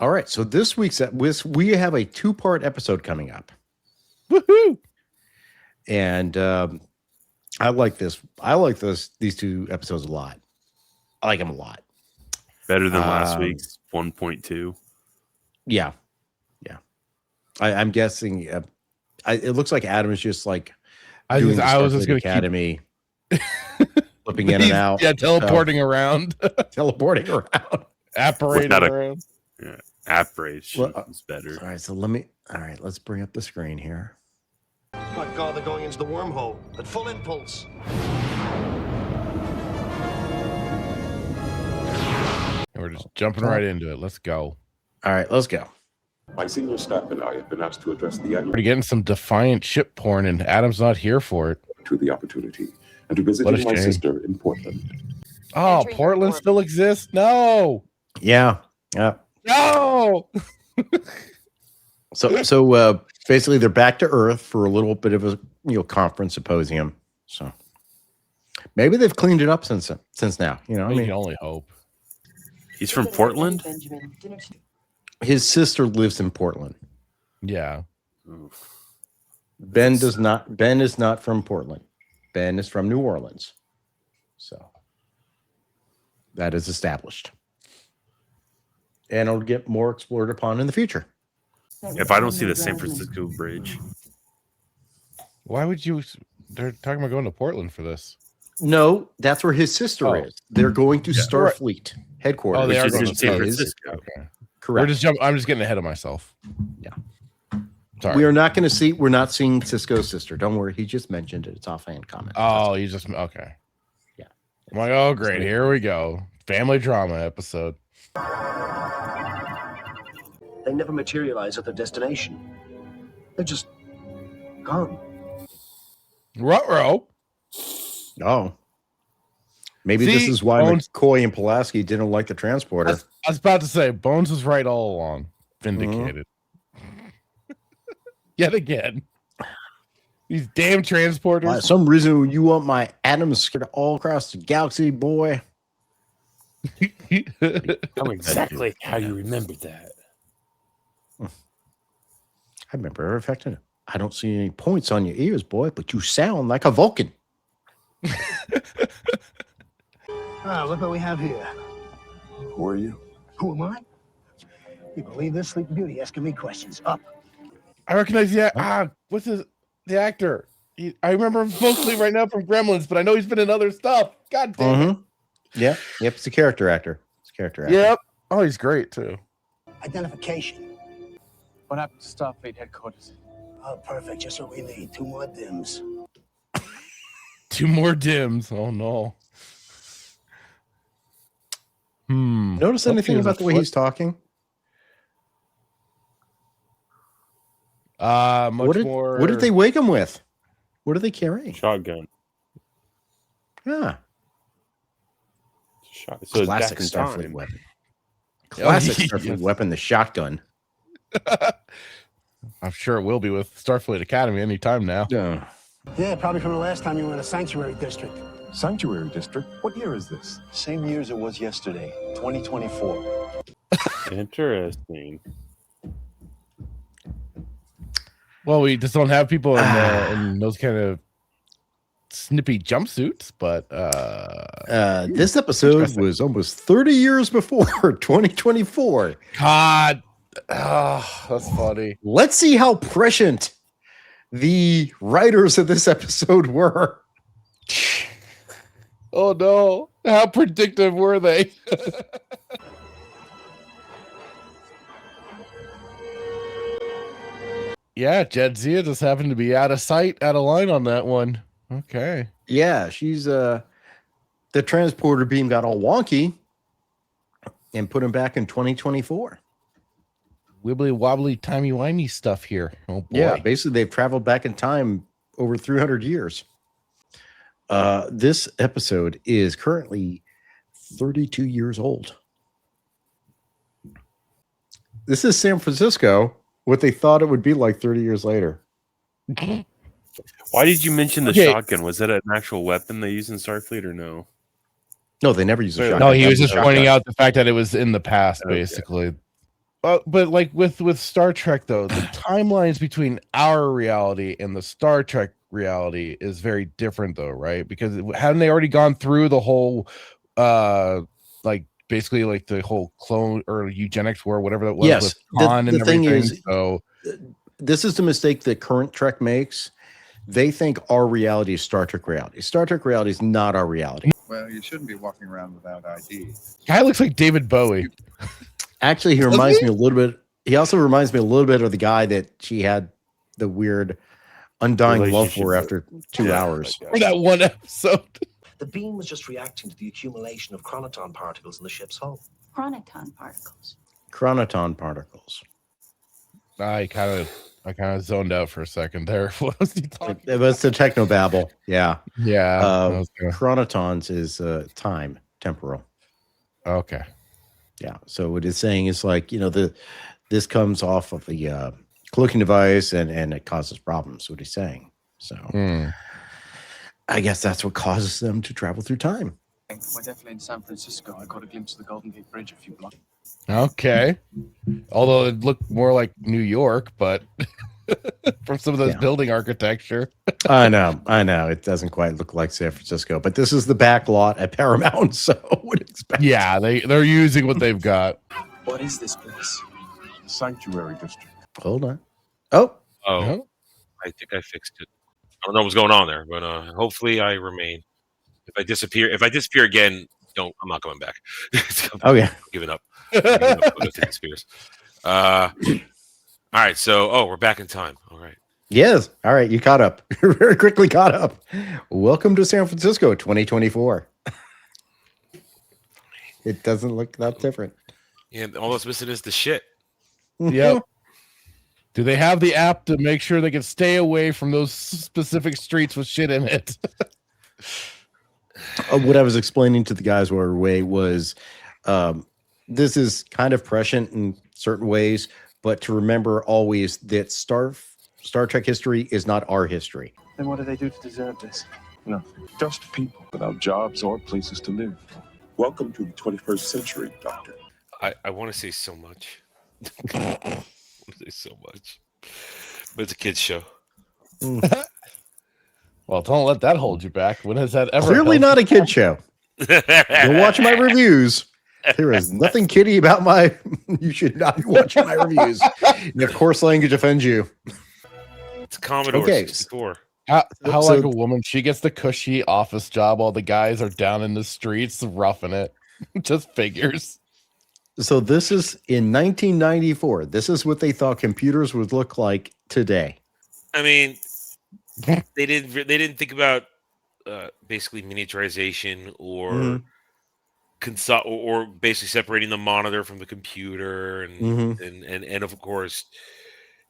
All right. So this week's we have a 2-part episode coming up. Woohoo! And I like this. These 2 episodes a lot. I like them a lot. Better than last week's 1.2. Yeah. I'm guessing. It looks like Adam is just like I was just going to Academy, flipping in and out. Yeah, teleporting around, teleporting around, apparating around. Yeah, apparition is better. All right, so let's bring up the screen here. My God, they're going into the wormhole at full impulse. And we're just jumping right into it. Let's go. All right, let's go. My senior staff and I have been asked to address the annual. We're getting some defiant ship porn, and Adam's not here for it. To the opportunity and to visiting my sister in Portland. Oh, Portland still exists? No. Yeah. No. So basically, they're back to Earth for a little bit of a conference symposium. So maybe they've cleaned it up since now. You know, I can only hope. He's from Portland. His sister lives in Portland. Yeah. Oof. Ben is not from Portland. Ben is from New Orleans. So that is established. And it'll get more explored upon in the future. If I don't see the San Francisco Bridge. Why would you? They're talking about going to Portland for this. No, that's where his sister is. They're going to Starfleet headquarters. Oh, they are Which is going in to San Francisco. Okay. Correct. I'm just getting ahead of myself. Yeah. Sorry. We're not seeing Sisko's sister. Don't worry. He just mentioned it. It's offhand comment. Oh, you just okay. Yeah. I'm like, oh great, here we go. Family drama episode. They never materialize at their destination. They're just gone. Ruh-roh. Oh. Maybe this is why McCoy and Pulaski didn't like the transporter. I was about to say, Bones was right all along. Vindicated. Yet again. These damn transporters. For some reason, you want my atoms scared all across the galaxy, boy. I know exactly how you remember that. I remember affecting it. I don't see any points on your ears, boy, but you sound like a Vulcan. Look what we have here. Who are you? Who am I? You believe this, Sleeping Beauty asking me questions? Up. I recognize what's the actor? I remember him mostly right now from Gremlins, but I know he's been in other stuff. God damn it. Yeah. Yep. It's a character actor. Yep. Oh, he's great too. Identification. What happened to Starfleet headquarters? Oh, perfect. Just what we need. 2 more dims. 2 more dims. Oh no. Notice anything about the way he's talking? Much more. What did they wake him with? What are they carrying? Shotgun. Yeah. So classic Starfleet weapon. Classic Starfleet weapon, the shotgun. I'm sure it will be with Starfleet Academy anytime now. Yeah, probably from the last time you were in a sanctuary district. Sanctuary District? What year is this? Same year as it was yesterday, 2024. Interesting. Well, we just don't have people in those kind of snippy jumpsuits, but this episode was almost 30 years before 2024. God, that's funny. Let's see how prescient the writers of this episode were. Oh no, how predictive were they? Yeah, Jadzia just happened to be out of sight, out of line on that one. Okay. Yeah, she's the transporter beam got all wonky and put him back in 2024. Wibbly wobbly timey wimey stuff here. Oh boy. Yeah, basically they've traveled back in time over 300 years. This episode is currently 32 years old. This is San Francisco, what they thought it would be like 30 years later. Why did you mention the shotgun? Was that an actual weapon they use in Starfleet or no? No, they never use a shotgun. No, he was just pointing out the fact that it was in the past, basically. But like with Star Trek though, the timelines between our reality and the Star Trek reality is very different though, right? Because hadn't they already gone through the whole like basically like the whole clone or eugenics war, whatever that was Yes. with Khan The and thing everything. is, So this is the mistake that current Trek makes. They think our reality is Star Trek reality. Star Trek reality is not our reality. Well, you shouldn't be walking around without ID. guy looks like David Bowie. Actually, he reminds me a little bit. He also reminds me a little bit of the guy that she had the weird undying love for after 2 hours. For that one episode. The beam was just reacting to the accumulation of chronoton particles in the ship's hull. Chronoton particles. Chronoton particles. I kind of zoned out for a second there. What was he talking? It was the technobabble. Yeah. Yeah. Chronotons is time, temporal. Okay. Yeah. So what it's saying is like, this comes off of the cloaking device and it causes problems, what he's saying. So I guess that's what causes them to travel through time. We're definitely in San Francisco. I caught a glimpse of the Golden Gate Bridge a few blocks. Okay. Although it looked more like New York, but from some of those building architecture. I know. It doesn't quite look like San Francisco, but this is the back lot at Paramount, so would expect. Yeah, they're using what they've got. What is this place? Sanctuary district. Hold on. Oh. Oh, I think I fixed it. I don't know what's going on there, but hopefully I remain. If I disappear again, I'm not going back. Oh yeah. I'm giving up. If it disappears. All right, so we're back in time. All right. Yes. All right, you caught up. You're very quickly caught up. Welcome to San Francisco 2024. It doesn't look that different. Yeah, all that's missing is the shit. Yep. Do they have the app to make sure they can stay away from those specific streets with shit in it? What I was explaining to the guys while we were away was this is kind of prescient in certain ways, but to remember always that Star Trek history is not our history. Then what do they do to deserve this? Nothing. Just people without jobs or places to live. Welcome to the 21st century, Doctor. I want to say so much. I want to say so much. But it's a kid's show. Well, don't let that hold you back. When has that ever? Clearly not a kid show. Go watch my reviews. There is nothing kiddie about my. You should not be watching my reviews. The coarse language offends you. It's Commodore 64. How like a woman, she gets the cushy office job while the guys are down in the streets roughing it. Just figures. So this is in 1994. This is what they thought computers would look like today. I mean, they didn't think about basically miniaturization or or basically separating the monitor from the computer and of course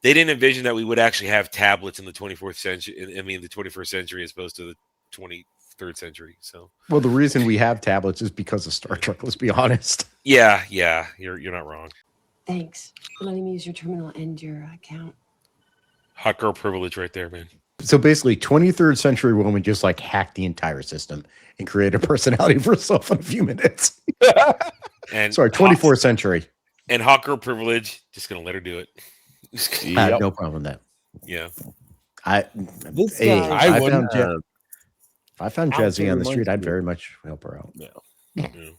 they didn't envision that we would actually have tablets in the 24th century. I mean, the 21st century as opposed to the 23rd century. So, well, the reason we have tablets is because of Star Trek. Let's be honest. Yeah, you're not wrong. Thanks for letting me use your terminal and your account. Hot girl privilege right there, man. So basically, 23rd century woman just like hacked the entire system and created a personality for herself in a few minutes. And sorry, 24th century. And hot girl privilege, just gonna let her do it. I have no problem with that. Yeah. If I found Jazzy on the street, I'd very much help her out. Yeah. And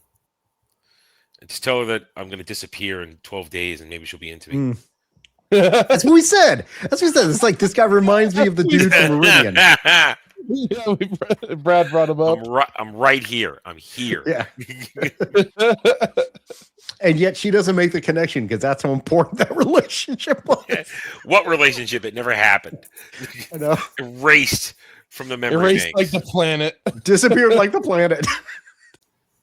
just tell her that I'm going to disappear in 12 days and maybe she'll be into me. That's what we said. It's like this guy reminds me of the dude from Meridian. Yeah, Brad brought him up. I'm right here. I'm here. Yeah. And yet she doesn't make the connection because that's how important that relationship was. What relationship? It never happened. I know. Erased from the memory Erased banks. like the planet. Disappeared like the planet.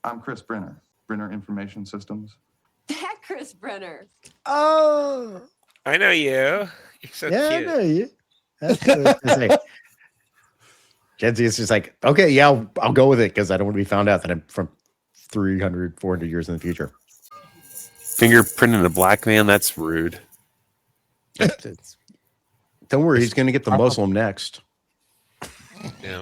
I'm Chris Brenner, Brenner Information Systems. That Chris Brenner. Oh. I know you. You're so cute. I know you. That's what I was gonna say. Jazzy is just like, okay, yeah, I'll go with it because I don't want to be found out that I'm from 300, 400 years in the future. Fingerprinting a black man? That's rude. Don't worry, he's going to get the Muslim next. Yeah.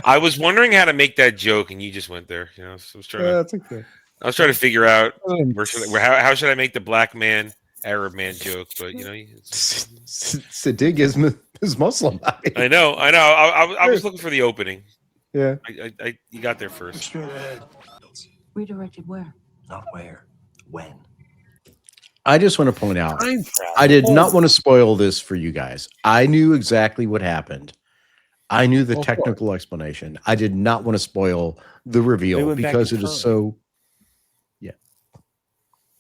I was wondering how to make that joke, and you just went there. So I was trying to. That's okay. I was trying to figure out how should I make the black man Arab man joke, but you know, Sadiq is Muslim. I know. I was looking for the opening. Yeah, you got there first. Straight ahead. Redirected where? Not where. When. I just want to point out, I did not want to spoil this for you guys. I knew exactly what happened. I knew the technical explanation. I did not want to spoil the reveal because it is so. Yeah.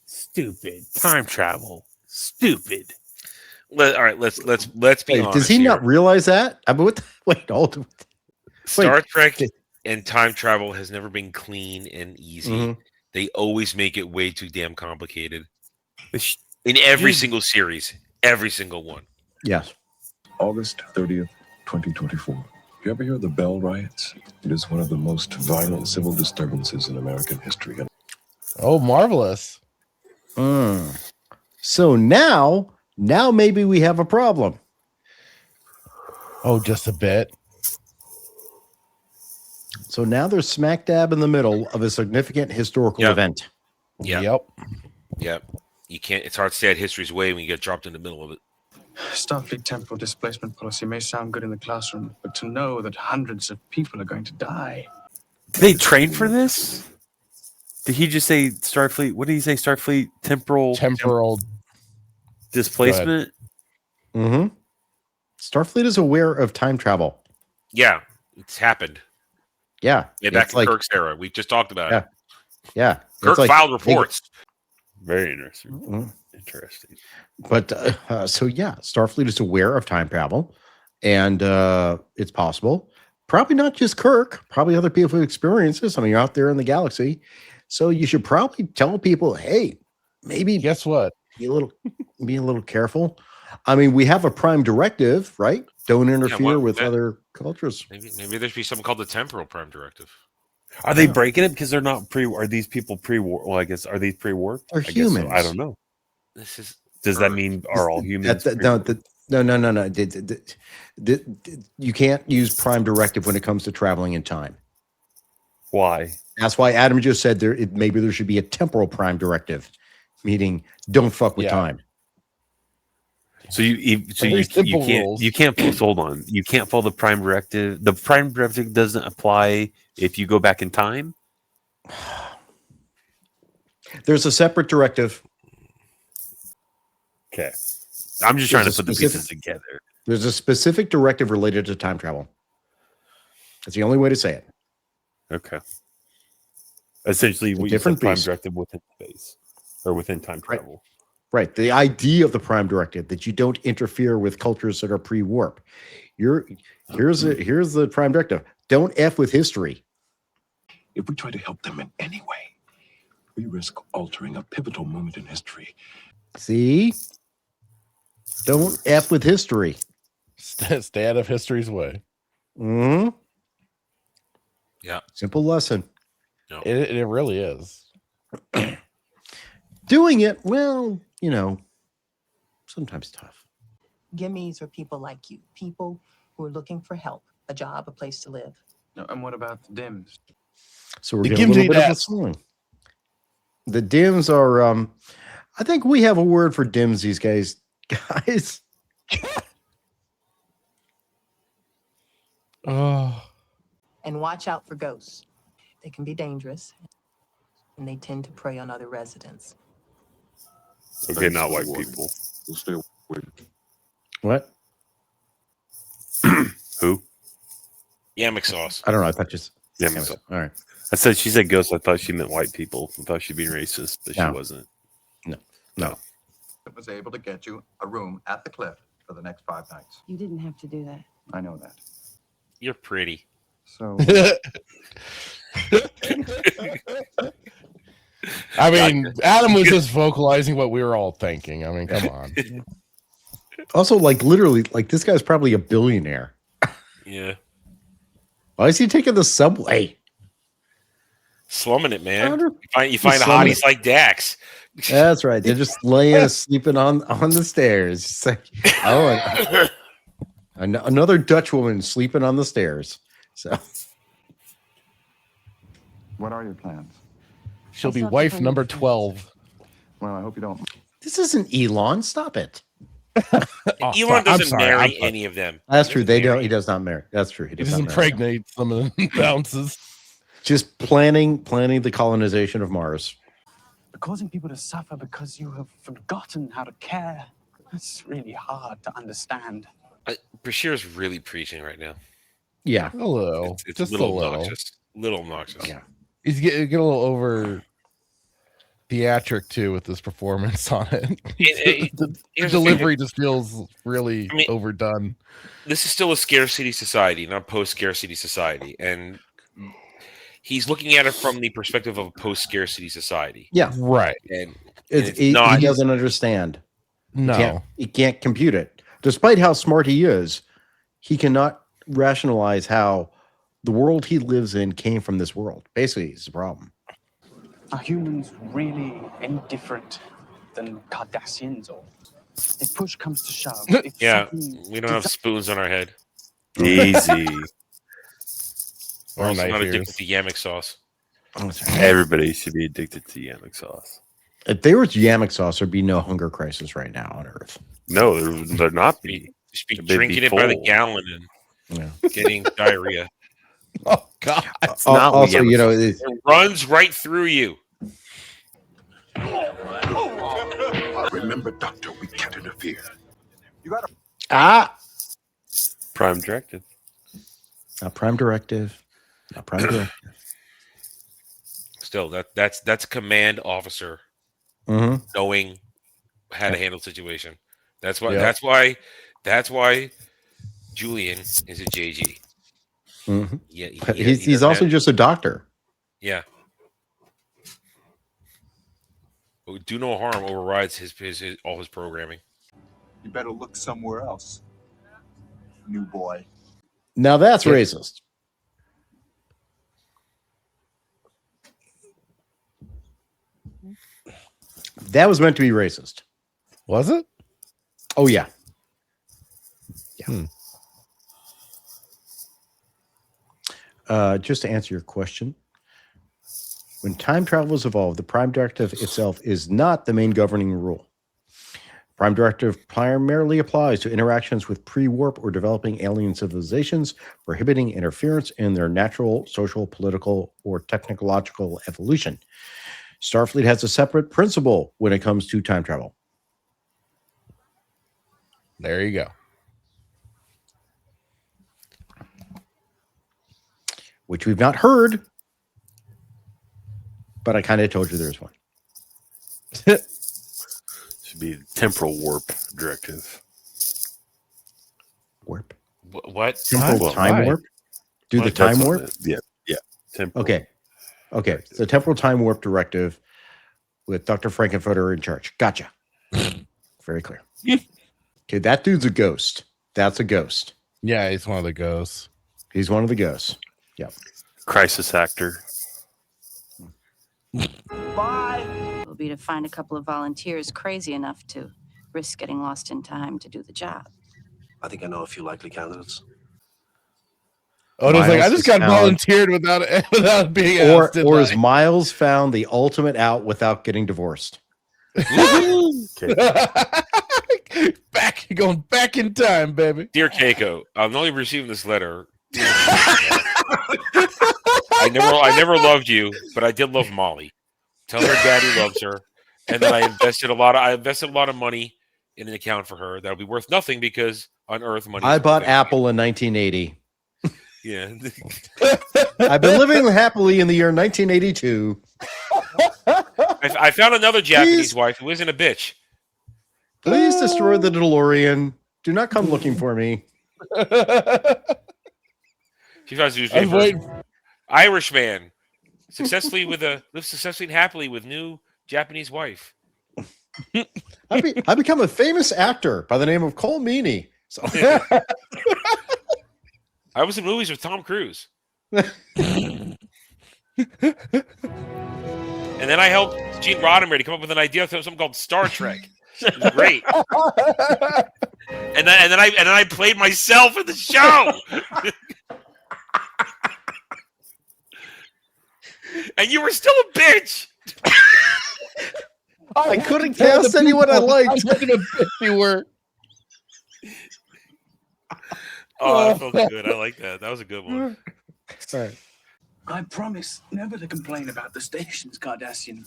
Stupid time travel. Stupid. All right, let's be honest. Does he here. not realize that? I mean, wait, hold on. Star Trek and time travel has never been clean and easy. Mhm. They always make it way too damn complicated. In every single series, every single one. Yes. August 30th, 2024. You ever hear of the Bell Riots? It is one of the most violent civil disturbances in American history. Oh, marvelous. So now maybe we have a problem. Oh, just a bit. So now they're smack dab in the middle of a significant historical event. Yep. You can't. It's hard to stay at history's way when you get dropped in the middle of it. Starfleet temporal displacement policy may sound good in the classroom, but to know that hundreds of people are going to die. Did they train for this? Did he just say Starfleet? What did he say? Starfleet temporal displacement? Mm-hmm. Starfleet is aware of time travel. Yeah, it's happened. Yeah. Back in Kirk's era. We just talked about it. Yeah. Kirk filed reports. Very interesting. Mm-hmm. Interesting. But so yeah, Starfleet is aware of time travel, and it's possible. Probably not just Kirk. Probably other people who experience this. I mean, you're out there in the galaxy, so you should probably tell people, hey, maybe guess what? Be a little careful. I mean, we have a prime directive, right? Don't interfere with other cultures. Maybe there should be something called the temporal prime directive. Are they breaking it because they're not Are these people pre-war? Well, I guess are these pre-warped? They're humans. I don't know. This is. Does that mean are all humans? No. You can't use prime directive when it comes to traveling in time. Why? That's why Adam just said maybe there should be a temporal prime directive, meaning don't fuck with time. So you can't hold on. You can't follow the prime directive. The prime directive doesn't apply if you go back in time. There's a separate directive. Okay. I'm just trying to put the pieces together. There's a specific directive related to time travel. That's the only way to say it. Okay. Essentially, we different prime directive within space or within time travel. Right. The idea of the prime directive that you don't interfere with cultures that are pre-warp. Here's the prime directive. Don't F with history. If we try to help them in any way, we risk altering a pivotal moment in history. See? Don't F with history. Stay out of history's way. Mm-hmm. Yeah. Simple lesson. No. It really is. Doing it, well, sometimes tough. Gimmies are people like you, people who are looking for help, a job, a place to live. No, and what about the DIMS? So we're getting a little bit of a song. The DIMS are, I think we have a word for DIMS these guys. Guys. Oh. And watch out for ghosts. They can be dangerous, and they tend to prey on other residents. Okay, not white people. We'll stay away. What? Who? Yammock sauce. I don't know. I thought just Yammock sauce. All right. I said she said ghosts. I thought she meant white people. I thought she'd be racist, but she wasn't. No. It was able to get you a room at the cliff for the next 5 nights. You didn't have to do that. I know that. You're pretty. So. I mean, Adam was just vocalizing what we were all thinking. I mean, come on. Also, literally, this guy's probably a billionaire. Yeah. Why is he taking the subway? Slumming it, man. You find hotties like Dax. That's right. They're just sleeping on the stairs. It's like, another Dutch woman sleeping on the stairs. So, what are your plans? She'll be wife number 12. Well, I hope you don't. This isn't Elon. Stop it. Elon doesn't marry any of them. That's true. They don't. He does not marry. That's true. He doesn't impregnate some of the bounces. Just planning the colonization of Mars. Causing people to suffer because you have forgotten how to care. That's really hard to understand. Bashir's really preaching right now. Yeah. A little. It's just a little a little. obnoxious. Little obnoxious. Yeah. He's getting a little over theatric too with this performance on it. The delivery just feels really overdone. This is still a scarcity society, not a post-scarcity society. And he's looking at it from the perspective of a post-scarcity society. Yeah. Right. And he doesn't understand. No. He can't compute it. Despite how smart he is, he cannot rationalize how the world he lives in came from this world. Basically, it's the problem. Are humans really any different than Cardassians? Or if push comes to shove, Yeah, we don't have spoons on our head. Easy. We're also not addicted to Yamik sauce. Everybody should be addicted to Yamik sauce. If there was Yamik sauce, there'd be no hunger crisis right now on Earth. No, there'd not be. You should be drinking it by the gallon and getting diarrhea. Oh God! Also, it runs right through you. Remember, Doctor, we can't interfere. You gotta. Prime directive. Not prime directive. Not prime directive. Still, that's a command officer knowing how to handle situation. That's why. That's why Julian is a JG. Mm-hmm. Yeah, he's also just a doctor. Yeah. Do no harm overrides all his programming. You better look somewhere else, new boy. Now that's racist. That was meant to be racist. Was it? Oh yeah. Yeah. Just to answer your question, when time travel is evolved, the Prime Directive itself is not the main governing rule. Prime Directive primarily applies to interactions with pre-warp or developing alien civilizations, prohibiting interference in their natural, social, political, or technological evolution. Starfleet has a separate principle when it comes to time travel. There you go. Which we've not heard, but I kind of told you there's one. Should be temporal warp directive. Warp? What? Temporal time warp? Do the time warp? Yeah. Temporal. Okay. It's a temporal time warp directive with Dr. Frankenfurter in charge. Gotcha. Very clear. Okay, that dude's a ghost. That's a ghost. Yeah, he's one of the ghosts. He's one of the ghosts. Yep. Crisis actor. Bye. Will be to find a couple of volunteers crazy enough to risk getting lost in time to do the job. I think I know a few likely candidates. Odo's like, I just got volunteered without being asked. Or is Miles found the ultimate out without getting divorced? Going back in time, baby. Dear Keiko, I'm only receiving this letter. I never loved you, but I did love Molly. Tell her daddy loves her. And then I invested a lot of money in an account for her that'll be worth nothing because on Earth money. I bought Apple in 1980. Yeah. I've been living happily in the year 1982. I found another Japanese wife who isn't a bitch. Please destroy the DeLorean. Do not come looking for me. She tries to do Irish man lives successfully and happily with new Japanese wife. I become a famous actor by the name of Cole Meany. So. I was in movies with Tom Cruise. And then I helped Gene Roddenberry to come up with an idea for something called Star Trek. It was great. and then I played myself in the show. And you were still a bitch. I couldn't cast anyone I liked. I'm gonna bet you were. Oh, that felt good. I like that. That was a good one. Sorry. I promise never to complain about the station's Cardassian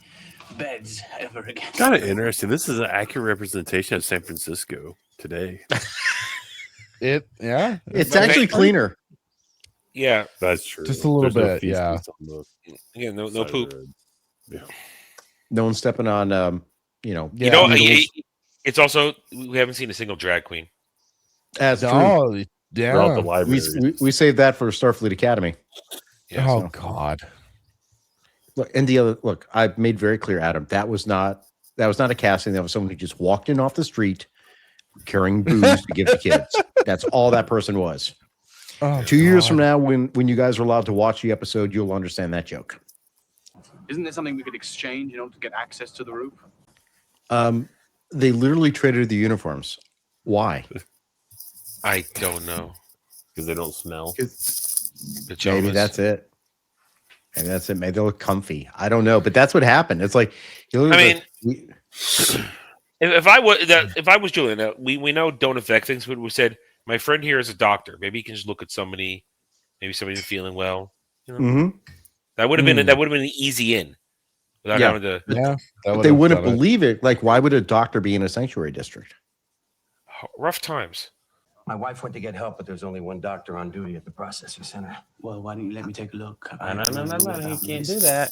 beds ever again. Kind of interesting. This is an accurate representation of San Francisco today. It's actually cleaner. Yeah, that's true. Just a little There's bit, yeah. Yeah, no poop. Yeah. No one's stepping on, You know, it's also we haven't seen a single drag queen. That's true. Oh, Throughout the yeah. library. We saved that for Starfleet Academy. Yeah, Oh God. Look, and the other look, I've made very clear, Adam, that was not a casting. That was someone who just walked in off the street carrying booze to give to kids. That's all that person was. Oh, 2 years from now, when you guys are allowed to watch the episode, you'll understand that joke. Isn't there something we could exchange, to get access to the roof? They literally traded the uniforms. Why? I don't know. Because they don't smell. Maybe that's it. Maybe that's it. Maybe they look comfy. I don't know, but that's what happened. It's like, if I was Julian, we know don't affect things, but we said my friend here is a doctor. Maybe he can just look at somebody. Maybe somebody's feeling well. That would have been an easy in without having to. Yeah, but they wouldn't believe it. Like, why would a doctor be in a sanctuary district? Rough times. My wife went to get help, but there's only one doctor on duty at the processing center. Well, why don't you let me take a look? No, you can't do that.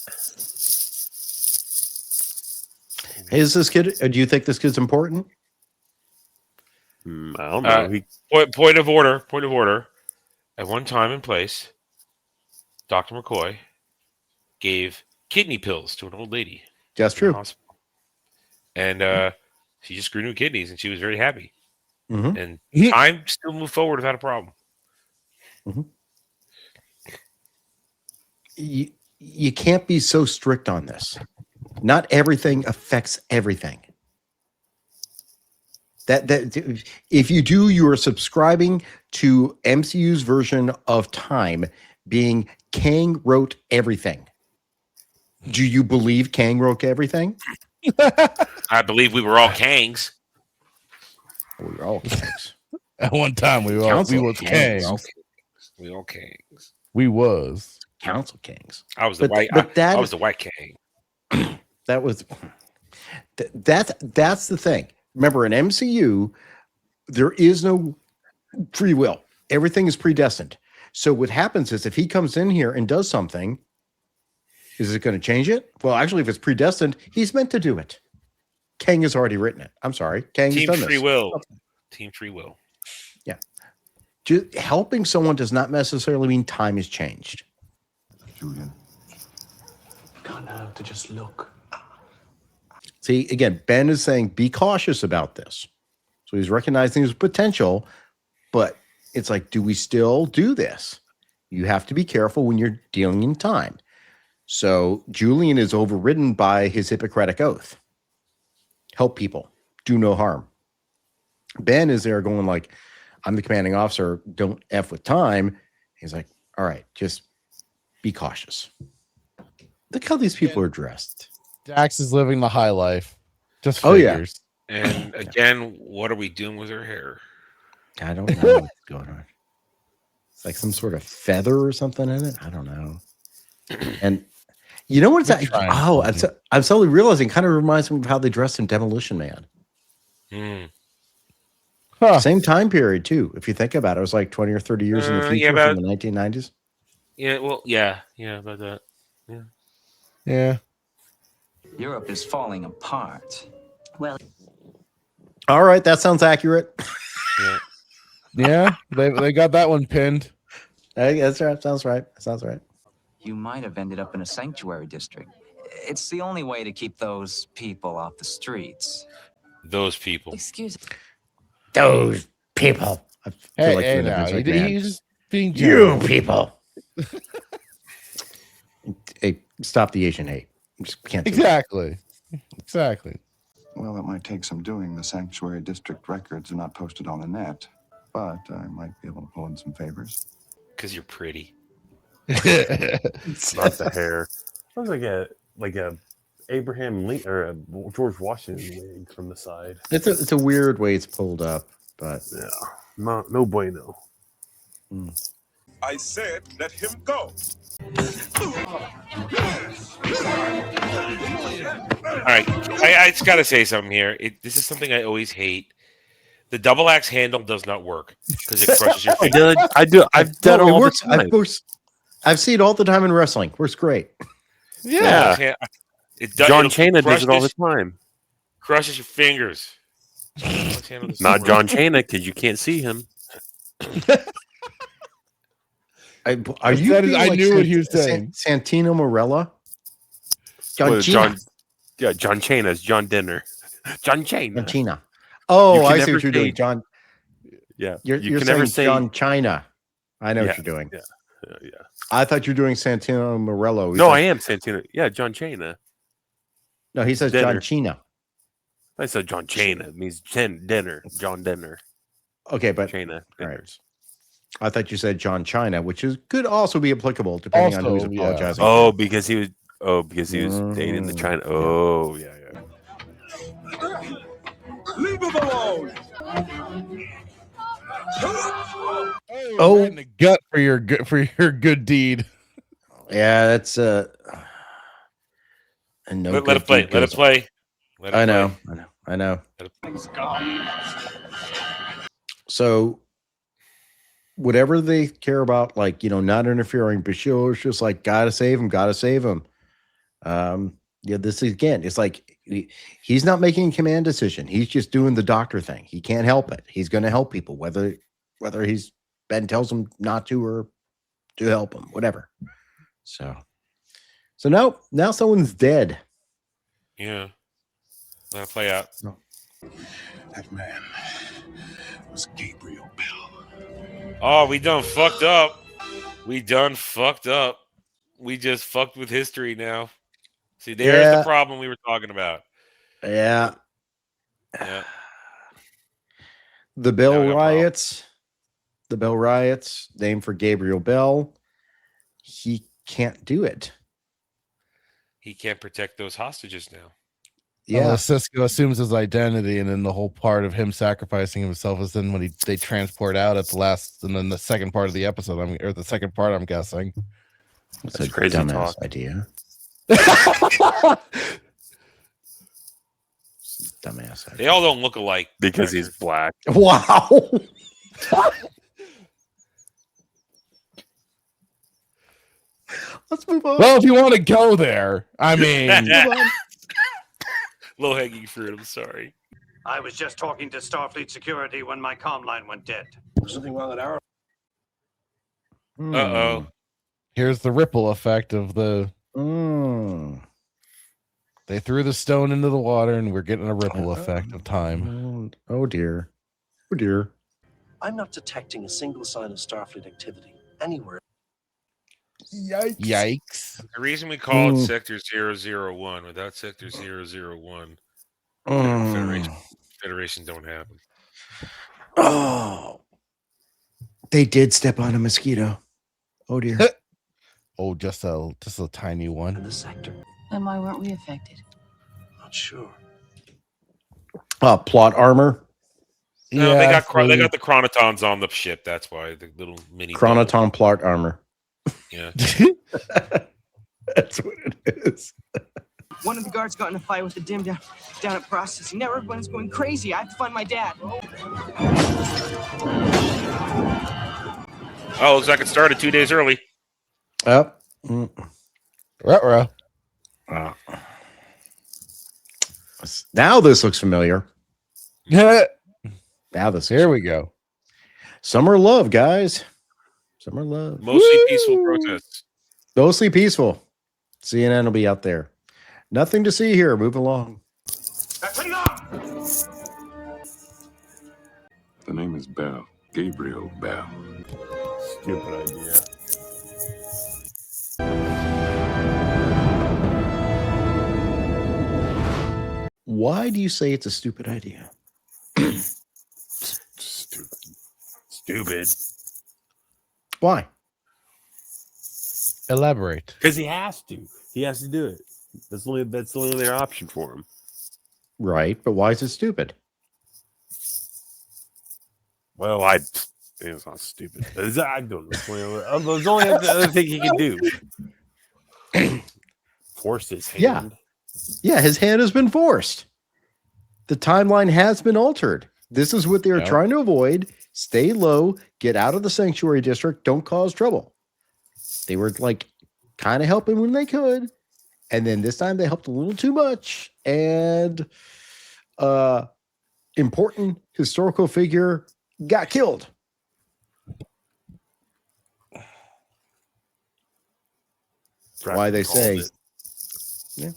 Hey, is this kid? Do you think this kid's important? I don't know. Point of order. At one time and place, Dr. McCoy gave kidney pills to an old lady. That's true. And she just grew new kidneys, and she was very happy. Mm-hmm. And time still moved forward without a problem. Mm-hmm. You can't be so strict on this. Not everything affects everything. That if you do, you are subscribing to MCU's version of time being Kang wrote everything. Do you believe Kang wrote everything? I believe we were all Kangs. We were all Kangs. At one time, we was Kangs. We all Kangs. We was Council Kangs. I was the white. I was the white Kang. That's the thing. Remember, in MCU, there is no free will. Everything is predestined. So what happens is if he comes in here and does something, is it going to change it? Well, actually, if it's predestined, he's meant to do it. Kang has already written it. I'm sorry. Kang has done this. Team free will. Yeah. Just helping someone does not necessarily mean time has changed. Julian. Can't help to just look. See, again, Ben is saying be cautious about this. So he's recognizing his potential, but it's like, do we still do this? You have to be careful when you're dealing in time. So Julian is overridden by his Hippocratic oath. Help people. Do no harm. Ben is there going like, I'm the commanding officer. Don't F with time. He's like, all right, just be cautious. Look how these people are dressed. Dax is living the high life. Just Oh, yeah. figures. And again, what are we doing with her hair? I don't know what's going on. It's like some sort of feather or something in it. I don't know. And you know what's that? Oh, I'm suddenly realizing. Kind of reminds me of how they dressed in Demolition Man. Huh. Same time period too. If you think about it, it was like 20 or 30 years in the future from the 1990s. Yeah. Well, yeah, about that. Yeah. Yeah. Europe is falling apart. Well, all right, that sounds accurate. Yeah, they got that one pinned. That's right. Sounds right. You might have ended up in a sanctuary district. It's the only way to keep those people off the streets. Those people. Excuse me. Those people. Hey, now he's just being you general. people. Hey, stop the Asian hate. Just can't. Exactly. Well, it might take some doing. The sanctuary district records are not posted on the net, but I might be able to pull in some favors. Because you're pretty. Not the hair. It was like a Abraham Lincoln or George Washington wig from the side. It's a weird way it's pulled up, but yeah, no bueno. I said, let him go. All right, I just got to say something here. This is something I always hate. The double axe handle does not work because it crushes your finger. I've done it all the time. I've seen it all the time in wrestling. Works great. Yeah. John Cena does it all the time. Crushes your fingers. Not John Cena because you can't see him. I knew what he was saying. Santino Marella? John Cena is John Dinner. John Cena. John Cena. Oh, I see what you're doing, John. Yeah. You're can saying never say John China. I know what you're doing. Yeah. I thought you were doing Santino Marello. No, I am Santino. Yeah, John Cena. No, he says Dinner. John Cena. I said John Cena. It means dinner. John Dinner. Okay, but Cena. Right. I thought you said John China, which could also be applicable depending on who's apologizing. Oh, because he was dating the China. Oh, yeah. Leave him alone. Oh, right in the gut for your good deed. Yeah, that's and no. Let it play. Let it play. I know. So, whatever they care about, like not interfering, Bashir is just like gotta save him. This is, again, it's like he's not making a command decision. He's just doing the doctor thing. He can't help it. He's going to help people, whether Ben tells him not to or to help him, whatever. So now someone's dead. Yeah. Let it play out. No. That man was Gabriel Bell. Oh, we done fucked up. We just fucked with history now. See, there's the problem we were talking about. Yeah. The Bell riots, named for Gabriel Bell. He can't do it. He can't protect those hostages now. Yeah, Sisko assumes his identity, and then the whole part of him sacrificing himself is then when they transport out at the last, and then the second part of the episode, or the second part, I'm guessing. That's a crazy dumbass idea. Dumbass idea. They all don't look alike because he's black. Wow. Let's move on. Well, if you want to go there, I mean, low hanging fruit. I'm sorry. I was just talking to Starfleet security when my comm line went dead. There's something wrong with our. Uh-oh. Here's the ripple effect of the. They threw the stone into the water, and we're getting a ripple effect of time. Oh dear. Oh dear. I'm not detecting a single sign of Starfleet activity anywhere. Yikes. The reason we call it Sector 001, without Sector 001, Federation don't happen. Oh. They did step on a mosquito. Oh dear. Oh, just a tiny one. In the sector. Then why weren't we affected? Not sure. Plot armor. No, they got the chronotons on the ship. That's why the little mini chronoton plot armor. Yeah. That's what it is. One of the guards got in a fight with the dim down at processing. Now everyone's going crazy. I have to find my dad. Oh, looks like it started 2 days early. Yep. Ruh-roh. Now this looks familiar. Yeah. Now this. Here we go. Summer love, guys. Summer love. Mostly peaceful protests. Mostly peaceful. CNN will be out there. Nothing to see here. Move along. The name is Bell. Gabriel Bell. Stupid idea. Why do you say it's a stupid idea? Stupid. Why? Elaborate. Because he has to. He has to do it. That's the only other option for him. Right, but why is it stupid? Well, it's not stupid. I don't know. There's only other thing he can do. Force his hand. Yeah, his hand has been forced. The timeline has been altered. This is what they're trying to avoid. Stay low, get out of the sanctuary district, don't cause trouble. They were like kind of helping when they could. And then this time they helped a little too much. And important historical figure got killed. Why they say. Yeah.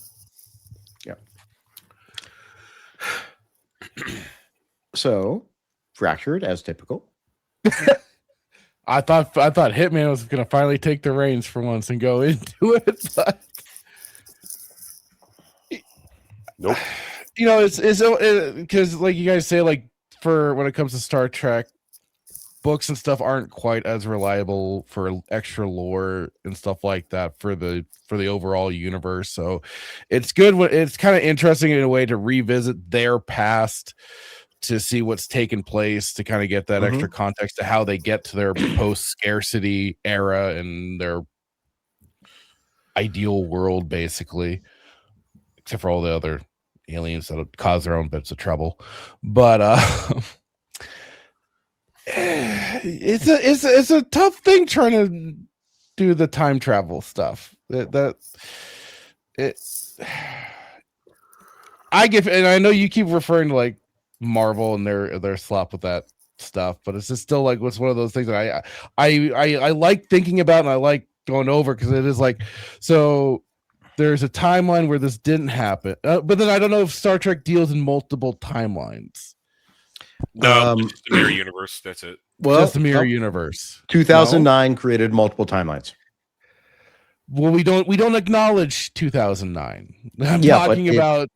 So, fractured as typical. I thought Hitman was going to finally take the reins for once and go into it. But... Nope. You know, it's because like you guys say, like for when it comes to Star Trek, books and stuff aren't quite as reliable for extra lore and stuff like that for the overall universe. So it's good. It's kind of interesting in a way to revisit their past to see what's taken place, to kind of get that extra context to how they get to their post-scarcity era and their ideal world, basically, except for all the other aliens that cause their own bits of trouble. But it's a tough thing trying to do the time travel stuff. I know you keep referring to like Marvel and their slop with that stuff, but it's just still like what's one of those things that I like thinking about and I like going over, because it is like, so there's a timeline where this didn't happen, but then I don't know if Star Trek deals in multiple timelines. No, just the mirror universe. That's it. Well, just the mirror universe. 2009 created multiple timelines. Well, we don't acknowledge 2009. I'm talking about.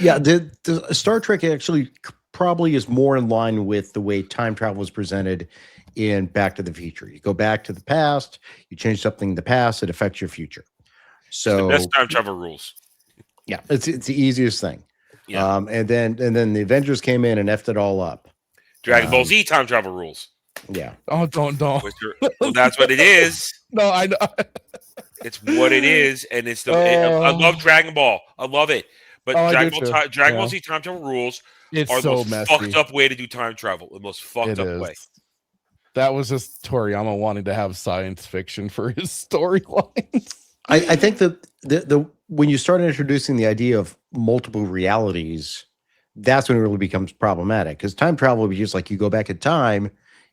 Yeah, the Star Trek actually probably is more in line with the way time travel is presented in Back to the Future. You go back to the past, you change something in the past, it affects your future. So the best time travel rules. Yeah, it's the easiest thing. Yeah. And then the Avengers came in and effed it all up. Dragon Ball Z time travel rules. Yeah. Oh, don't. Well, that's what it is. No, I know. It's what it is, and it's the. I love Dragon Ball. I love it, but Dragon Ball Z time travel rules are the most messy. fucked up way to do time travel. The most fucked up way. That was just Toriyama wanting to have science fiction for his storylines. I think that the when you start introducing the idea of multiple realities, that's when it really becomes problematic, because time travel would be just like you go back in time,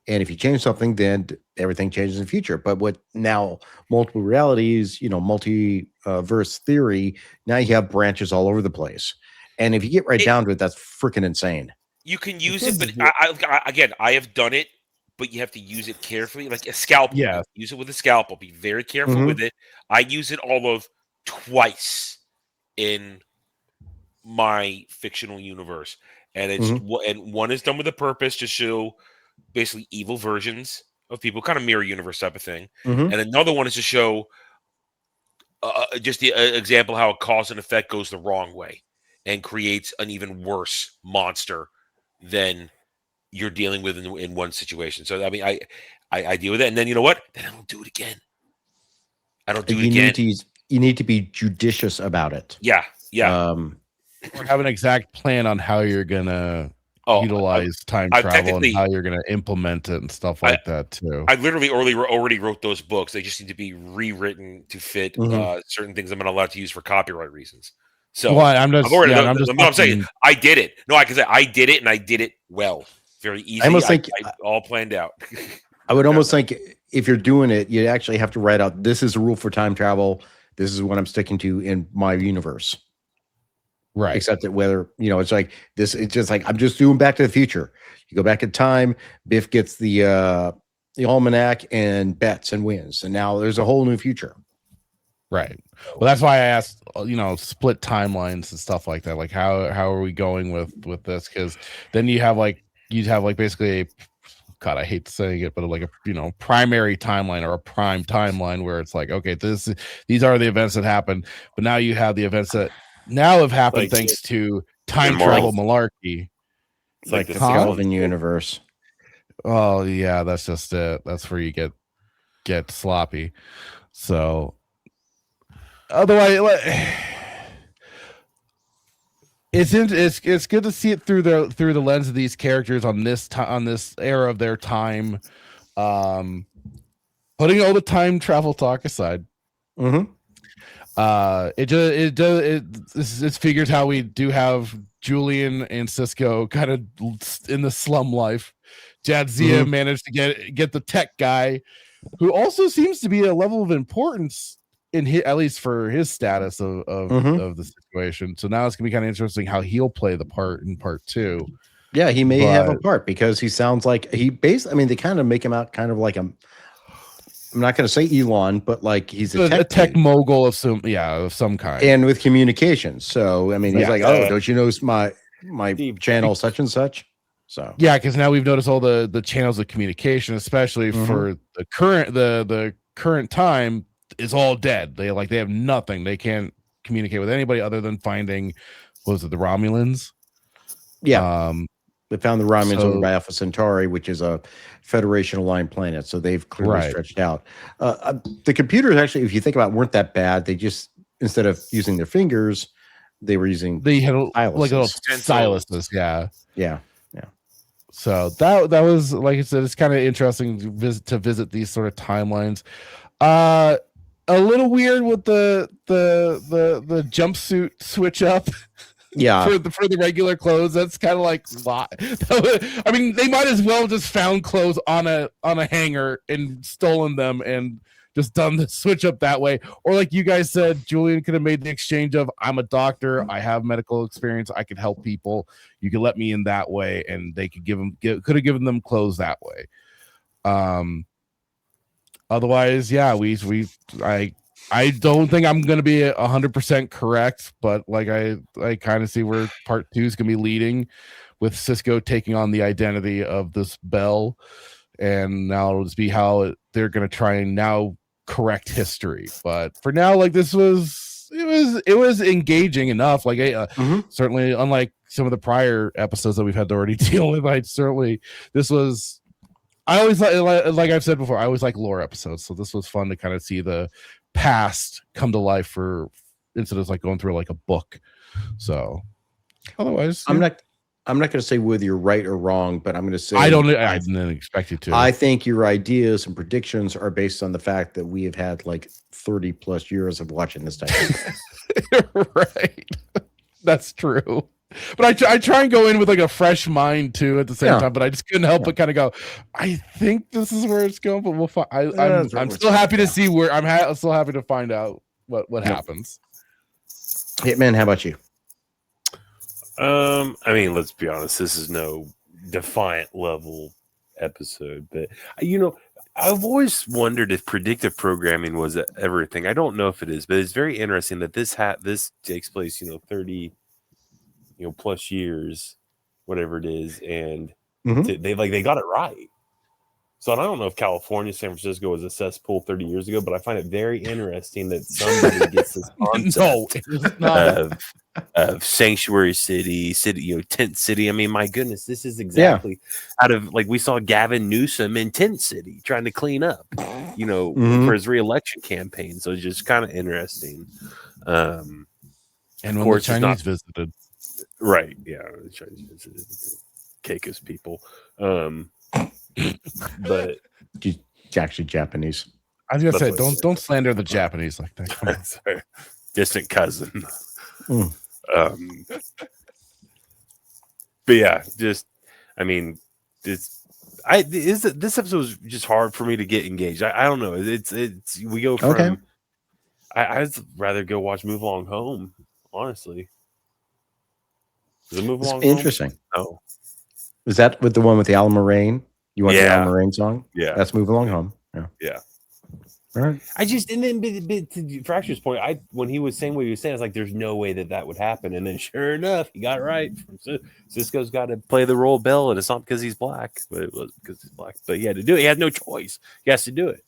and if you change something, then everything changes in the future. But what now multiple realities, multiverse theory, now you have branches all over the place. And if you get down to it, that's freaking insane. You can use it, but I have done it, but you have to use it carefully, like a scalpel. Yeah. Use it with a scalpel. Be very careful with it. I use it all of twice in my fictional universe, and it's and one is done with a purpose to show basically evil versions of people, kind of mirror universe type of thing, and another one is to show just the example how a cause and effect goes the wrong way and creates an even worse monster than you're dealing with in one situation. So I mean, I deal with it, and then you know what? Then I don't do it again. I don't do it again. You need to be judicious about it. Yeah. Or have an exact plan on how you're gonna utilize time travel and how you're gonna implement it and stuff like that too. I literally already wrote those books. They just need to be rewritten to fit certain things I'm not allowed to use for copyright reasons. So I'm saying I did it. No, I can say I did it, and I did it well. Very easy. I all planned out. I would almost think if you're doing it, you actually have to write out, this is a rule for time travel. This is what I'm sticking to in my universe. Right. Except that whether, it's like this, it's just like, I'm just doing Back to the Future. You go back in time, Biff gets the almanac and bets and wins. And now there's a whole new future. Right. Well, that's why I asked, split timelines and stuff like that. Like how are we going with this? Because then you'd have basically a God, I hate saying it, but like a primary timeline or a prime timeline where it's like, okay, these are the events that happened, but now you have the events that now have happened thanks to time travel malarkey. It's like the Kelvin universe. Oh yeah, that's just it. That's where you get sloppy. So otherwise, it's good to see it through the lens of these characters on this era of their time. Putting all the time travel talk aside, it figures how we do have Julian and Sisko kind of in the slum life. Jadzia managed to get the tech guy, who also seems to be a level of importance in at least for his status of the situation. So now it's gonna be kind of interesting how he'll play the part in part 2. Yeah, he may have a part because he sounds like they kind of make him out kind of like I'm not going to say Elon, but like he's a tech mogul of some kind, and with communications. So I mean, he's like, oh, don't you know my channel such and such? So yeah, because now we've noticed all the channels of communication, especially for the current time, is all dead. They have nothing. They can't communicate with anybody other than finding, what was it, the Romulans? Yeah. They found the Romulans over by Alpha Centauri, which is a Federation aligned planet. So they've clearly stretched out. The computers actually, if you think about it, weren't that bad. They just, instead of using their fingers, they were using like little styluses. Yeah. Yeah. So that was, like I said, it's kind of interesting to visit these sort of timelines. A little weird with the jumpsuit switch up. Yeah, for the regular clothes, that's kind of like, why? I mean, they might as well just found clothes on a hanger and stolen them and just done the switch up that way. Or like you guys said, Julian could have made the exchange of, I'm a doctor, I have medical experience, I could help people. You could let me in that way, and they could could have given them clothes that way. Otherwise, yeah, I don't think I'm going to be 100% correct, but like I kind of see where part 2 is going to be leading, with Sisko taking on the identity of this Bell, and now it'll just be how they're going to try and now correct history. But for now, like it was engaging enough. Like certainly, unlike some of the prior episodes that we've had to already deal with, I always like I've said before, I always like lore episodes, so this was fun to kind of see the past come to life for instead of like going through like a book. So otherwise, I'm not going to say whether you're right or wrong, but I'm going to say I didn't expect you to. I think your ideas and predictions are based on the fact that we have had like 30 plus years of watching this type of right. That's true. But I try and go in with like a fresh mind too at the same time, but I just couldn't help but kind of go, I think this is where it's going, but we'll find. I'm still happy to see where I'm still happy to find out what happens. Hitman, how about you? I mean, let's be honest, this is no Defiant level episode, but I've always wondered if predictive programming was everything. I don't know if it is, but it's very interesting that this takes place 30 plus years, whatever it is, and they got it right. So I don't know if California, San Francisco was a cesspool 30 years ago, but I find it very interesting that somebody gets this concept of sanctuary city, tent city. I mean, my goodness, this is exactly out of, like, we saw Gavin Newsom in Tent City trying to clean up, for his re-election campaign. So it's just kind of interesting. And when the Chinese visited. Right, yeah, the Chinese visited Keiko's people. But he's actually Japanese. I was gonna say, don't slander the Japanese like that. Come on. Sorry. Distant cousin. But yeah, just this episode was just hard for me to get engaged. I don't know. It's we go from I'd rather go watch Move Along Home, honestly. Is it Move Along interesting. Home? Oh. Is that with the one with the Alan Moraine? You want the Alan Moraine song? Yeah. That's Move Along Home. Yeah. Right. I just and then to Fracture's point, when he was saying what he was saying, I was like, "There's no way that would happen." And then, sure enough, he got it right. Sisko's got to play the role of Bell, and it's not because he's black, but it was because he's black. But he had to do it. He had no choice. He has to do it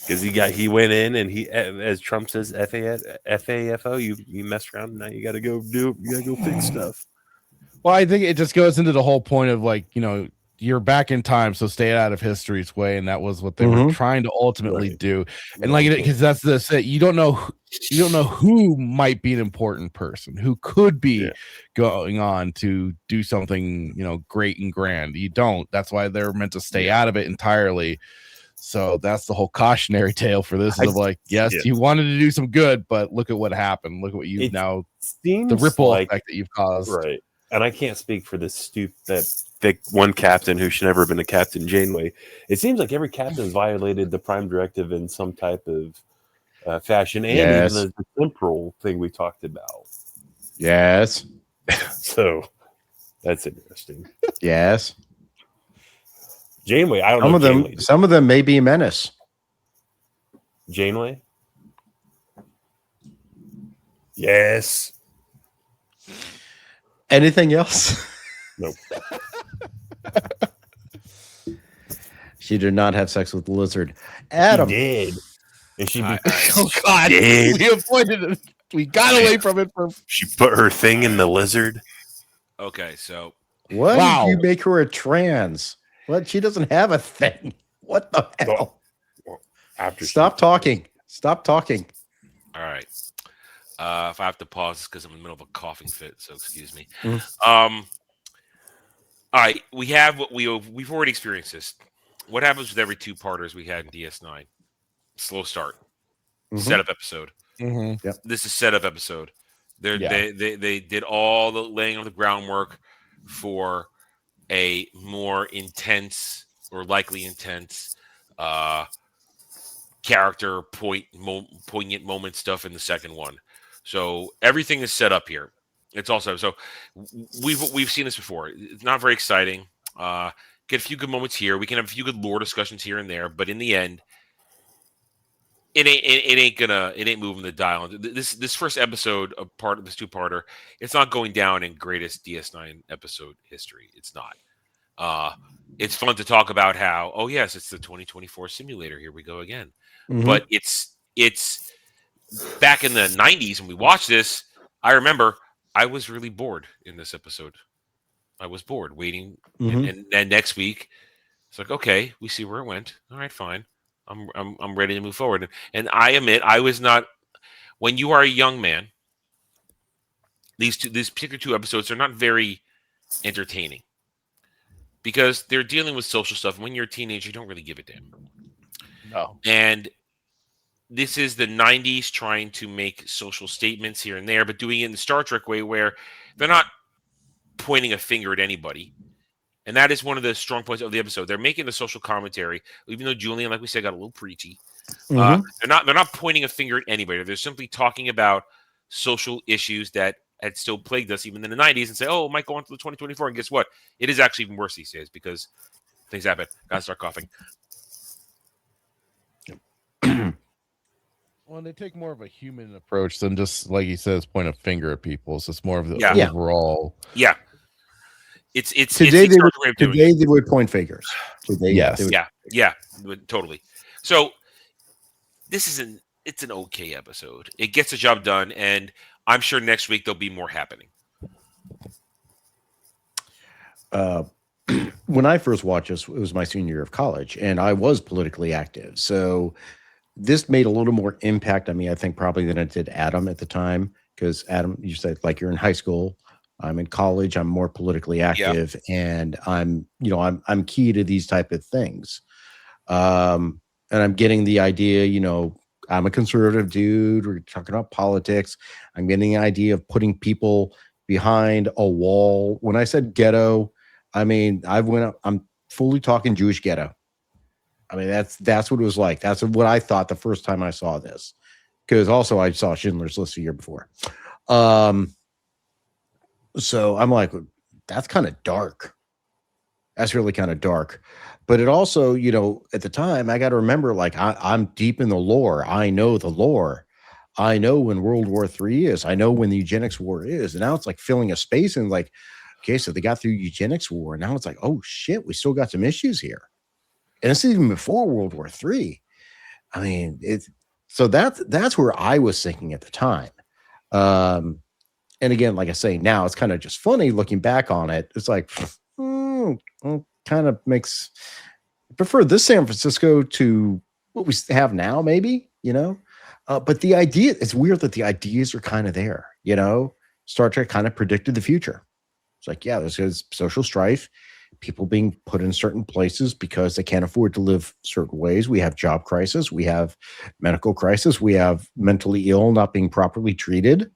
because he went in and he, as Trump says, FAFO. You messed around, and now you got to go fix stuff. Well, I think it just goes into the whole point of like, you're back in time, so stay out of history's way, and that was what they were trying to ultimately do. And like, because that's you don't know who might be an important person, who could be going on to do something, great and grand. You don't. That's why they're meant to stay out of it entirely. So that's the whole cautionary tale for this. Of like, yes, you wanted to do some good, but look at what happened. Look at what you've now, the ripple effect that you've caused. Right. And I can't speak for that one captain who should never have been a captain, Janeway. It seems like every captain violated the Prime Directive in some type of fashion, and even the temporal thing we talked about. Yes. So that's interesting. Yes. Janeway, I don't know. Some of them may be a menace. Janeway? Yes. Anything else? Nope. She did not have sex with the lizard. Adam she did. And she oh God! We avoided it. We got away from it. She put her thing in the lizard. Okay, so why did you make her a trans? What? She doesn't have a thing. What the hell? Stop talking. Stop talking. All right. If I have to pause, because I'm in the middle of a coughing fit, so excuse me. Mm. All right, we have what we've already experienced this. What happens with every two-parters we had in DS9? Slow start, setup episode. Yep. This is setup episode. They did all the laying of the groundwork for a more intense or likely intense character poignant moment stuff in the second one. So everything is set up here. It's also so we've seen this before. It's not very exciting. Get a few good moments here. We can have a few good lore discussions here and there, but in the end, it ain't moving the dial. This first episode of part of this two-parter, it's not going down in greatest DS9 episode history. It's not. It's fun to talk about how, oh yes, it's the 2024 simulator. Here we go again. But it's back in the 90s when we watched this. I remember I was really bored in this episode. I was bored waiting, and next week it's like, okay, we see where it went. All right, fine. I'm ready to move forward. And I admit I was not. When you are a young man, these particular two episodes are not very entertaining because they're dealing with social stuff. When you're a teenager, you don't really give a damn. No. And this is the 90s trying to make social statements here and there, but doing it in the Star Trek way where they're not pointing a finger at anybody. And that is one of the strong points of the episode. They're making the social commentary, even though Julian, like we said, got a little preachy. They're not pointing a finger at anybody. They're simply talking about social issues that had still plagued us even in the 90s and say, oh, it might go on to the 2024. And guess what? It is actually even worse these days because things happen. Gotta start coughing. Well, they take more of a human approach than just, like he says, point a finger at people. It's just more of the overall. Yeah. It's today they would point fingers. Yeah, totally. So it's an okay episode. It gets the job done, and I'm sure next week there'll be more happening. When I first watched this, it was my senior year of college, and I was politically active. So this made a little more impact on me, I think, probably than it did Adam at the time. Because Adam, you said like you're in high school. I'm in college. I'm more politically active, and I'm key to these type of things. And I'm getting the idea, I'm a conservative dude. We're talking about politics. I'm getting the idea of putting people behind a wall. When I said ghetto, I mean, I'm fully talking Jewish ghetto. I mean, that's what it was like. That's what I thought the first time I saw this, because also I saw Schindler's List a year before. So I'm like, that's kind of dark. That's really kind of dark. But it also, you know, at the time, I got to remember, like, I'm deep in the lore. I know the lore. I know when World War III is. I know when the eugenics war is. And now it's like filling a space and like, okay, so they got through eugenics war. Now it's like, oh shit, we still got some issues here. And it's even before World War III. I mean, so that's where I was thinking at the time. And again, like I say, now it's kind of just funny looking back on it. It's like, kind of makes prefer this San Francisco to what we have now, maybe, you know. But the idea, it's weird that the ideas are kind of there, you know. Star Trek kind of predicted the future. It's like, yeah, there's social strife, people being put in certain places because they can't afford to live certain ways. We have job crisis, we have medical crisis, we have mentally ill not being properly treated.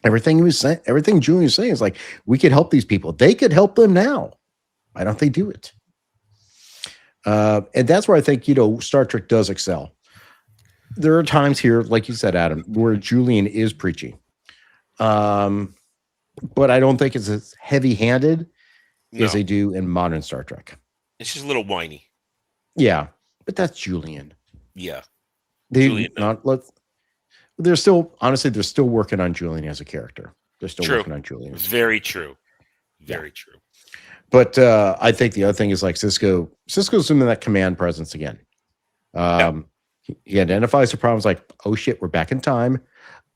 Everything he was saying, everything Julian was saying is like, we could help these people. They could help them now. Why don't they do it? And that's where I think, you know, Star Trek does excel. There are times here, like you said, Adam, where Julian is preachy. But I don't think it's as heavy-handed as they do in modern Star Trek. It's just a little whiny. Yeah, but that's Julian. Yeah. They're still working on Julian as a character. They're still working on Julian. Very true. Very true. But I think the other thing is like Sisko's in that command presence again. He identifies the problems like, oh shit, we're back in time.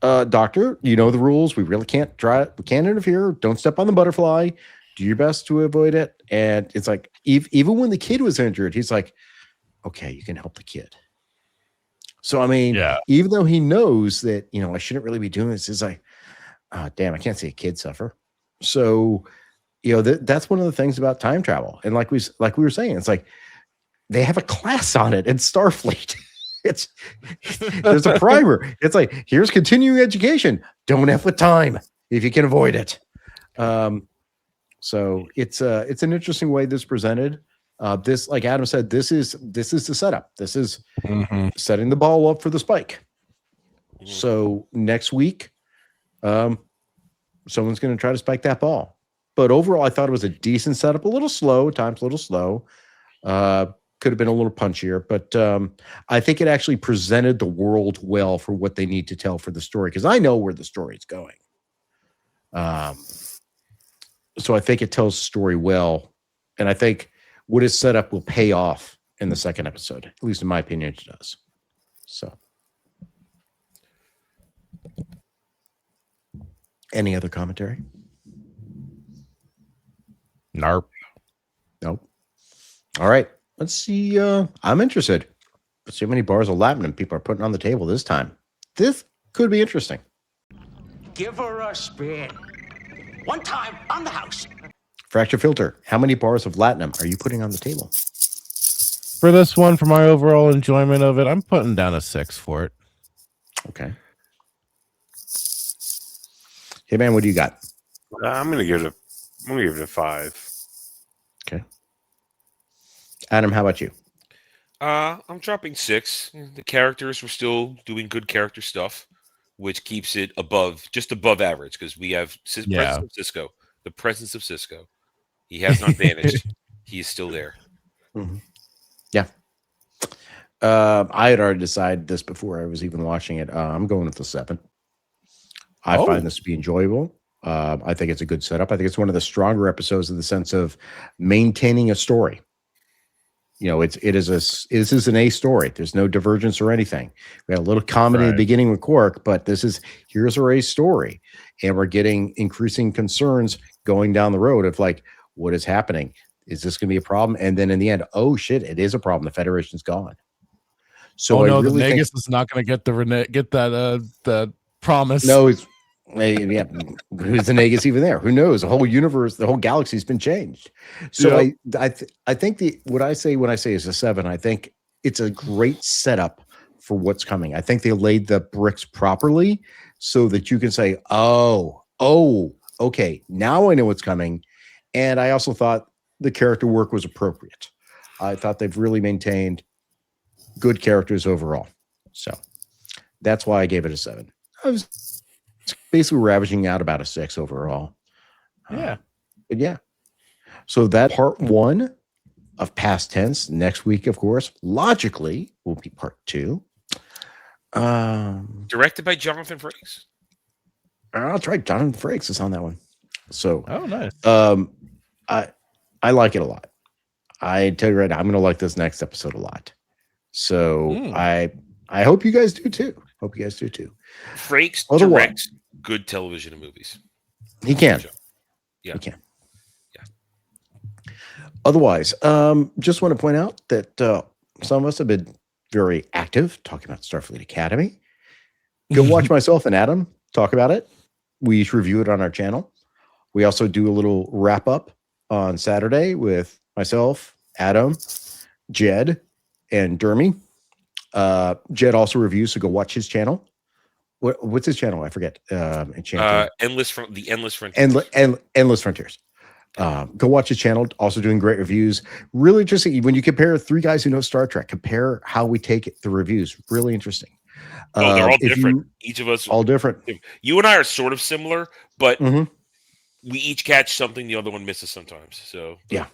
Doctor, you know the rules. We really can't we can't interfere. Don't step on the butterfly. Do your best to avoid it. And it's like, even when the kid was injured, he's like, okay, you can help the kid. So, I mean, even though he knows that, you know, I shouldn't really be doing this, it's like, oh, damn, I can't see a kid suffer. So, you know, that's one of the things about time travel. And like we were saying, it's like they have a class on it in Starfleet. There's a primer. It's like, here's continuing education. Don't F with time if you can avoid it. So it's an interesting way this is presented. This, like Adam said, this is the setup. This is setting the ball up for the spike. So next week, someone's going to try to spike that ball. But overall, I thought it was a decent setup. A little slow, at times a little slow. Could have been a little punchier, but I think it actually presented the world well for what they need to tell for the story, because I know where the story is going. So I think it tells the story well, and I think what is set up will pay off in the second episode. At least in my opinion, it does. So, any other commentary? Nope. All right. Let's see. I'm interested. Let's see how many bars of Latinum people are putting on the table this time. This could be interesting. Give her a spin. One time on the house. Fracture Filter, how many bars of Latinum are you putting on the table? For this one, for my overall enjoyment of it, I'm putting down a 6 for it. Okay. Hey man, what do you got? I'm gonna give it a 5. Okay. Adam, how about you? I'm dropping 6. The characters were still doing good character stuff, which keeps it just above average, because we have presence of Sisko. The presence of Sisko. He has not vanished. He is still there. Mm-hmm. Yeah. I had already decided this before I was even watching it. I'm going with the 7. I find this to be enjoyable. I think it's a good setup. I think it's one of the stronger episodes in the sense of maintaining a story. You know, this is an A story. There's no divergence or anything. We had a little comedy in the beginning with Quark, but here's our A story. And we're getting increasing concerns going down the road of like, what is happening? Is this going to be a problem? And then in the end, oh shit, it is a problem. The Federation's gone. So the Negus is not going to get the promise. No, who's the Negus even there? Who knows? The whole universe, the whole galaxy's been changed. So I think what I say when I say it's a 7, I think it's a great setup for what's coming. I think they laid the bricks properly so that you can say, oh, okay, now I know what's coming. And I also thought the character work was appropriate. I thought they've really maintained good characters overall. So that's why I gave it a 7. I was basically ravaging out about a 6 overall. Yeah. But yeah. So that part 1 of past tense. Next week, of course, logically will be part 2. Directed by Jonathan Frakes. That's right. Jonathan Frakes is on that one. So, oh, nice. I like it a lot. I tell you right now, I'm going to like this next episode a lot. So I hope you guys do too. Frakes directs good television and movies. He can. Yeah. He can. Yeah. Otherwise, just want to point out that some of us have been very active talking about Starfleet Academy. Go watch myself and Adam talk about it. We each review it on our channel. We also do a little wrap up on Saturday with myself, Adam, Jed, and Dermy. Jed also reviews, so go watch his channel. What's his channel? I forget. Endless Frontiers. Endless Frontiers. Go watch his channel. Also doing great reviews. Really interesting. When you compare 3 guys who know Star Trek, compare how we take the reviews. Really interesting. Oh, they're all different. Each of us all different. You and I are sort of similar, but we each catch something the other one misses sometimes. So yeah.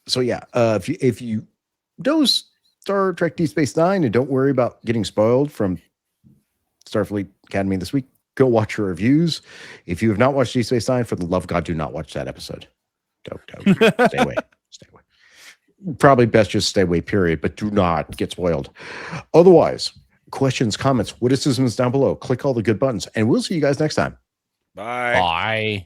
So yeah, if you know Star Trek Deep Space Nine and don't worry about getting spoiled from Starfleet Academy this week, go watch your reviews. If you have not watched Deep Space Nine, for the love of God, do not watch that episode. Don't. Stay away. Probably best just stay away, period, but do not get spoiled. Otherwise, questions, comments, witticisms down below. Click all the good buttons, and we'll see you guys next time. Bye. Bye.